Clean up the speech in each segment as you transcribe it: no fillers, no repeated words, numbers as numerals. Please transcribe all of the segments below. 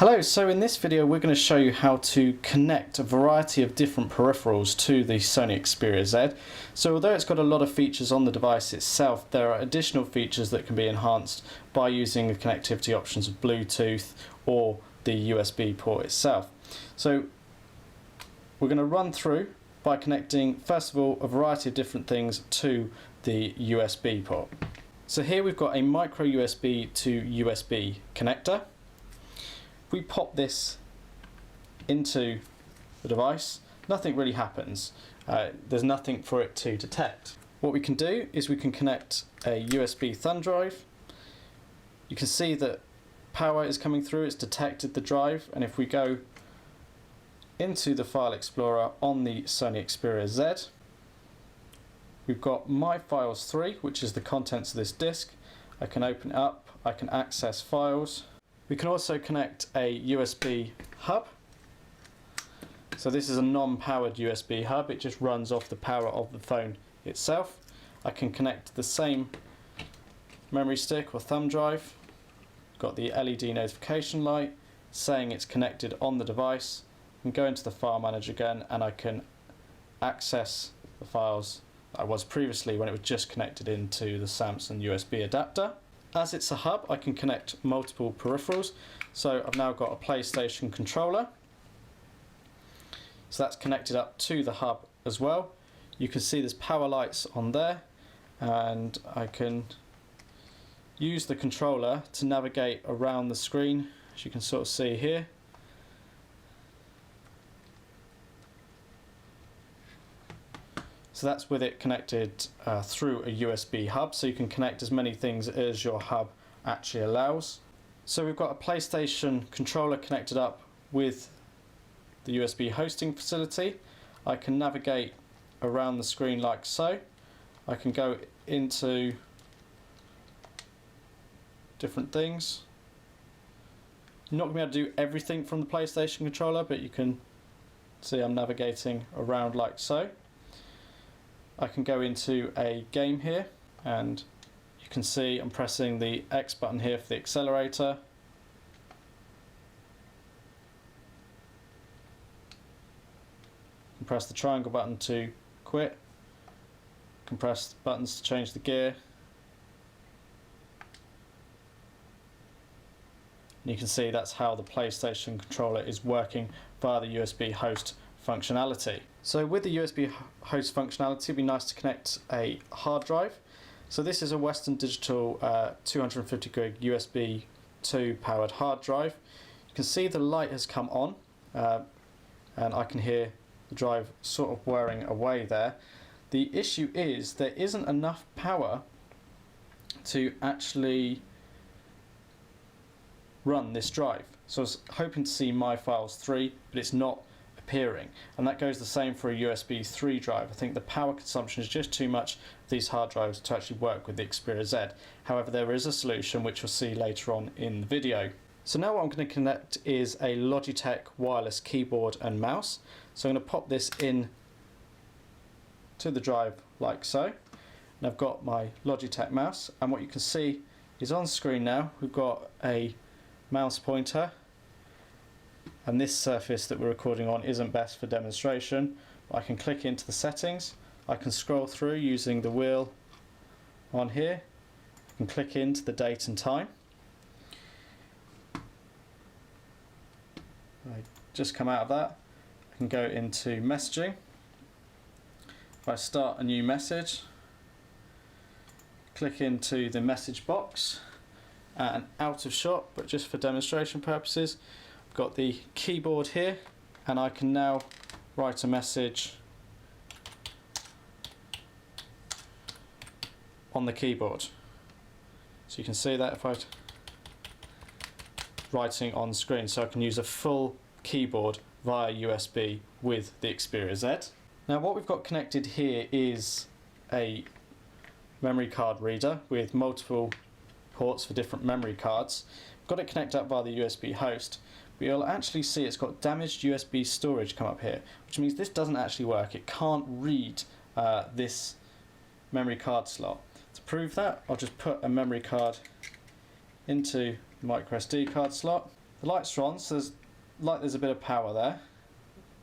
Hello, so in this video we're going to show you how to connect a variety of different peripherals to the Sony Xperia Z. So although it's got a lot of features on the device itself, there are additional features that can be enhanced by using the connectivity options of Bluetooth or the USB port itself. So we're going to run through by connecting first of all a variety of different things to the USB port. So here we've got a micro USB to USB connector. If we pop this into the device, nothing really happens. There's nothing for it to detect. What we can do is we can connect a USB thumb drive. You can see that power is coming through, it's detected the drive, and if we go into the file explorer on the Sony Xperia Z, we've got My Files 3, which is the contents of this disk. I can open it up, I can access files. We can also connect a USB hub. So this is a non-powered USB hub, it just runs off the power of the phone itself. I can connect the same memory stick or thumb drive. Got the LED notification light saying it's connected on the device. I can go into the file manager again and I can access the files I was previously when it was just connected into the Samsung USB adapter. As it's a hub, I can connect multiple peripherals. So I've now got a PlayStation controller. So that's connected up to the hub as well. You can see there's power lights on there, and I can use the controller to navigate around the screen, as you can sort of see here. So that's with it connected through a USB hub, so you can connect as many things as your hub actually allows. So we've got a PlayStation controller connected up with the USB hosting facility. I can navigate around the screen like so. I can go into different things. You're not going to be able to do everything from the PlayStation controller, but you can see I'm navigating around like so. I can go into a game here, and you can see I'm pressing the X button here for the accelerator. You can press the triangle button to quit. You can press buttons to change the gear. And you can see that's how the PlayStation controller is working via the USB host functionality. So with the USB host functionality, it'd be nice to connect a hard drive. So this is a Western Digital 250 gig USB 2 powered hard drive. You can see the light has come on, and I can hear the drive sort of whirring away there. The issue is there isn't enough power to actually run this drive. So I was hoping to see My Files 3, but it's not appearing, and that goes the same for a USB 3 drive. I think the power consumption is just too much of these hard drives to actually work with the Xperia Z. However, there is a solution which you'll see later on in the video. So now what I'm going to connect is a Logitech wireless keyboard and mouse. So I'm going to pop this in to the drive like so, and I've got my Logitech mouse, and what you can see is on screen now we've got a mouse pointer. And this surface that we're recording on isn't best for demonstration. I can click into the settings, I can scroll through using the wheel on here, I can click into the date and time. I just come out of that, I can go into messaging. If I start a new message, click into the message box, and out of shot, but just for demonstration purposes, got the keyboard here, and I can now write a message on the keyboard. So you can see that if I'm writing on screen, so I can use a full keyboard via USB with the Xperia Z. Now what we've got connected here is a memory card reader with multiple ports for different memory cards. Got it connected up via the USB host, but you'll actually see it's got damaged USB storage come up here, which means this doesn't actually work. It can't read this memory card slot. To prove that, I'll just put a memory card into the micro SD card slot. The lights are on, so there's a bit of power there.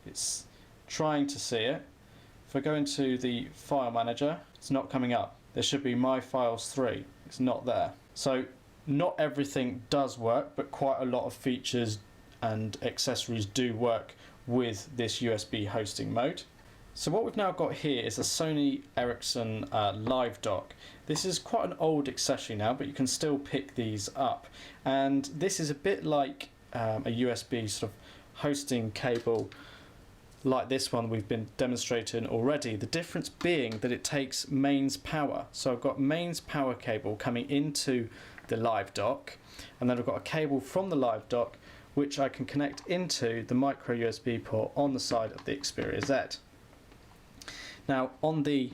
It's trying to see it. If I go into the file manager, it's not coming up. There should be My Files 3. It's not there. So not everything does work, but quite a lot of features and accessories do work with this USB hosting mode. So what we've now got here is a Sony Ericsson Live Dock. This is quite an old accessory now, but you can still pick these up. And this is a bit like a USB sort of hosting cable like this one we've been demonstrating already. The difference being that it takes mains power. So I've got mains power cable coming into the Live Dock, and then I've got a cable from the Live Dock which I can connect into the micro USB port on the side of the Xperia Z. Now on the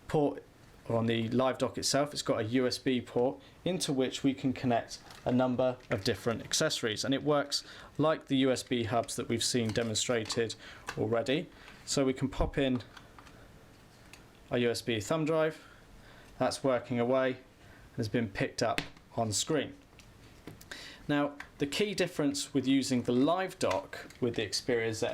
port, or on the Live Dock itself, it's got a USB port into which we can connect a number of different accessories, and it works like the USB hubs that we've seen demonstrated already. So we can pop in our USB thumb drive, that's working away, has been picked up on screen. Now the key difference with using the Live Dock with the Xperia Z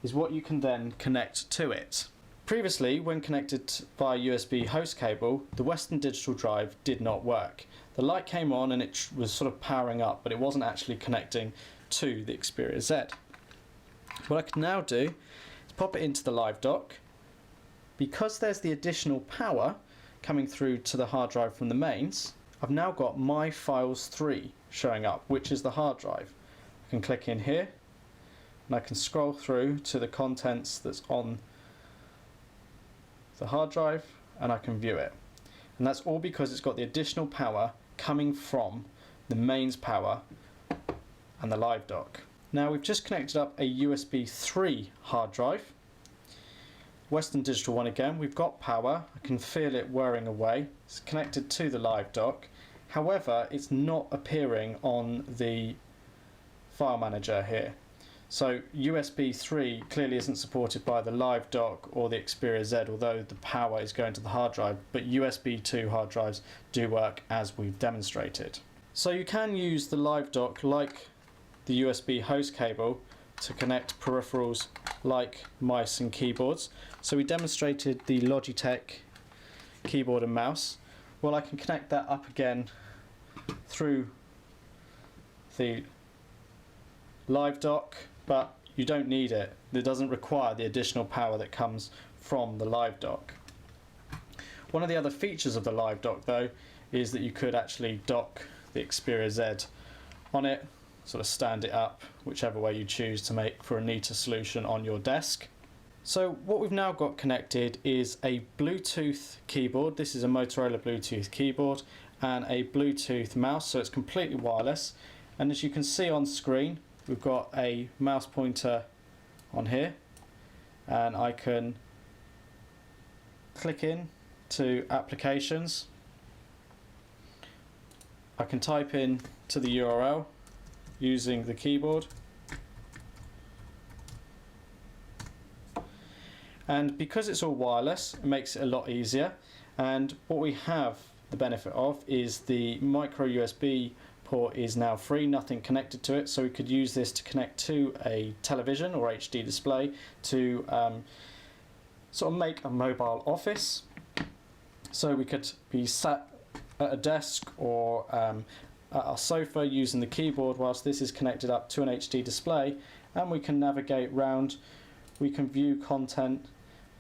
is what you can then connect to it. Previously, when connected via USB host cable, the Western Digital drive did not work. The light came on and it was sort of powering up, but it wasn't actually connecting to the Xperia Z. What I can now do is pop it into the Live Dock. Because there's the additional power coming through to the hard drive from the mains, I've now got My Files 3 showing up, which is the hard drive. I can click in here and I can scroll through to the contents that's on the hard drive and I can view it. And that's all because it's got the additional power coming from the mains power and the Live Dock. Now we've just connected up a USB 3 hard drive. Western Digital one again, we've got power, I can feel it whirring away. It's connected to the Live Dock. However, it's not appearing on the file manager here. So USB 3 clearly isn't supported by the Live Dock or the Xperia Z, although the power is going to the hard drive, but USB 2 hard drives do work as we've demonstrated. So you can use the Live Dock like the USB host cable to connect peripherals like mice and keyboards. So we demonstrated the Logitech keyboard and mouse. Well, I can connect that up again through the Live Dock, but you don't need it. It doesn't require the additional power that comes from the Live Dock. One of the other features of the Live Dock though is that you could actually dock the Xperia Z on it, sort of stand it up, whichever way you choose to make for a neater solution on your desk. So what we've now got connected is a Bluetooth keyboard. This is a Motorola Bluetooth keyboard and a Bluetooth mouse, so it's completely wireless. And as you can see on screen, we've got a mouse pointer on here, and I can click in to applications. I can type in to the URL using the keyboard, and because it's all wireless it makes it a lot easier. And what we have the benefit of is the micro USB port is now free, nothing connected to it, so we could use this to connect to a television or HD display to sort of make a mobile office. So we could be sat at a desk or at our sofa using the keyboard whilst this is connected up to an HD display, and we can navigate round, we can view content,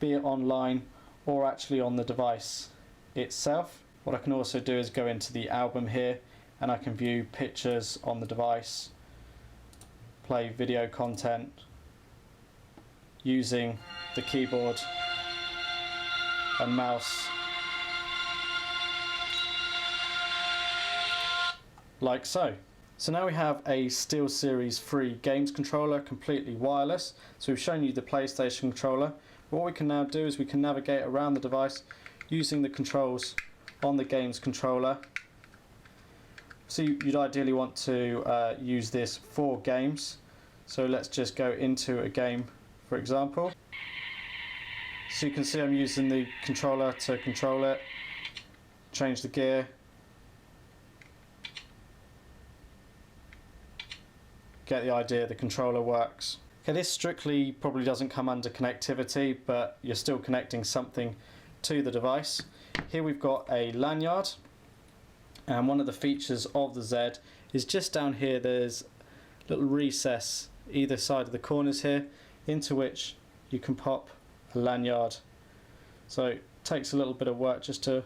be it online or actually on the device itself. What I can also do is go into the album here and I can view pictures on the device, play video content using the keyboard and mouse like so. So now we have a SteelSeries 3 games controller, completely wireless. So we've shown you the PlayStation controller. What we can now do is we can navigate around the device using the controls on the games controller. So you'd ideally want to use this for games. So let's just go into a game, for example. So you can see I'm using the controller to control it, change the gear. get the idea, the controller works. Okay, this strictly probably doesn't come under connectivity, but you're still connecting something to the device. Here we've got a lanyard, and one of the features of the Z is just down here. There's a little recess either side of the corners here, into which you can pop a lanyard. So it takes a little bit of work just to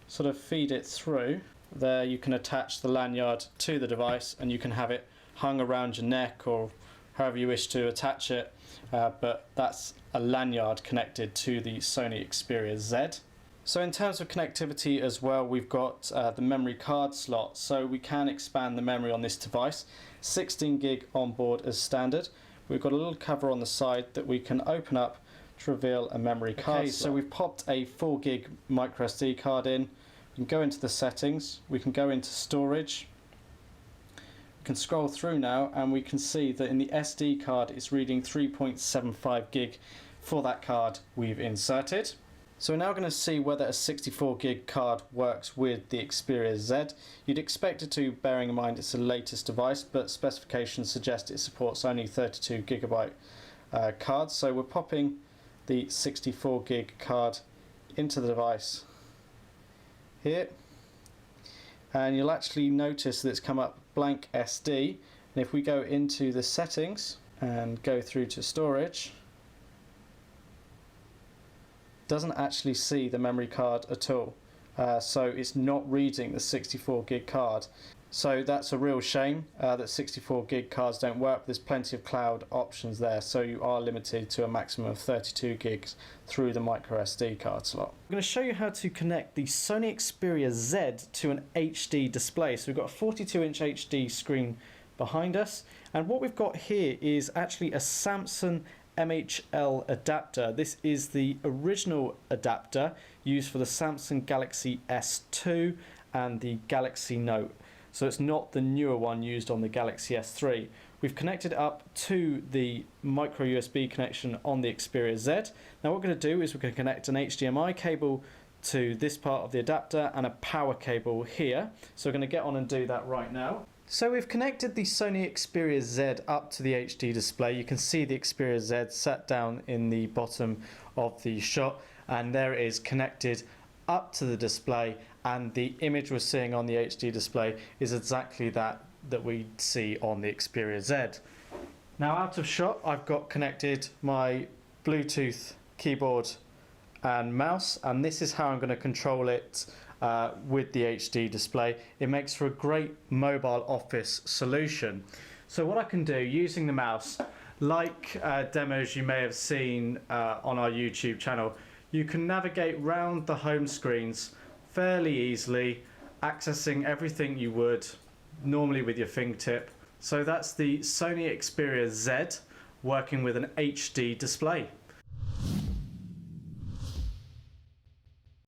sort of feed it through. There you can attach the lanyard to the device, and you can have it hung around your neck or however you wish to attach it, but that's a lanyard connected to the Sony Xperia Z. So in terms of connectivity as well, we've got the memory card slot, so we can expand the memory on this device. 16 gig on board as standard. We've got a little cover on the side that we can open up to reveal a memory card slot. So we've popped a 4 gig micro SD card in. We can go into the settings, we can go into storage. We can scroll through now, and we can see that in the SD card it's reading 3.75 gig for that card we've inserted. So we're now going to see whether a 64 gig card works with the Xperia Z. You'd expect it to, bearing in mind it's the latest device, but specifications suggest it supports only 32 gigabyte cards. So we're popping the 64 gig card into the device here, and you'll actually notice that it's come up blank SD, and if we go into the settings and go through to storage, it doesn't actually see the memory card at all, so it's not reading the 64 gig card. So that's a real shame that 64 gig cards don't work. There's plenty of cloud options there, so you are limited to a maximum of 32 gigs through the micro SD card slot. I'm going to show you how to connect the Sony Xperia Z to an HD display. So we've got a 42-inch HD screen behind us, and what we've got here is actually a Samsung MHL adapter. This is the original adapter used for the Samsung Galaxy S2 and the Galaxy Note. So it's not the newer one used on the Galaxy S3. We've connected up to the micro USB connection on the Xperia Z. Now what we're going to do is we're going to connect an HDMI cable to this part of the adapter and a power cable here. So we're going to get on and do that right now. So we've connected the Sony Xperia Z up to the HD display. You can see the Xperia Z sat down in the bottom of the shot, and there it is connected up to the display, and the image we're seeing on the HD display is exactly that we see on the Xperia Z. Now out of shot, I've got connected my Bluetooth keyboard and mouse, and this is how I'm going to control it with the HD display. It makes for a great mobile office solution. So what I can do using the mouse, like demos you may have seen on our YouTube channel, you can navigate round the home screens fairly easily, accessing everything you would normally with your fingertip. So that's the Sony Xperia Z working with an HD display.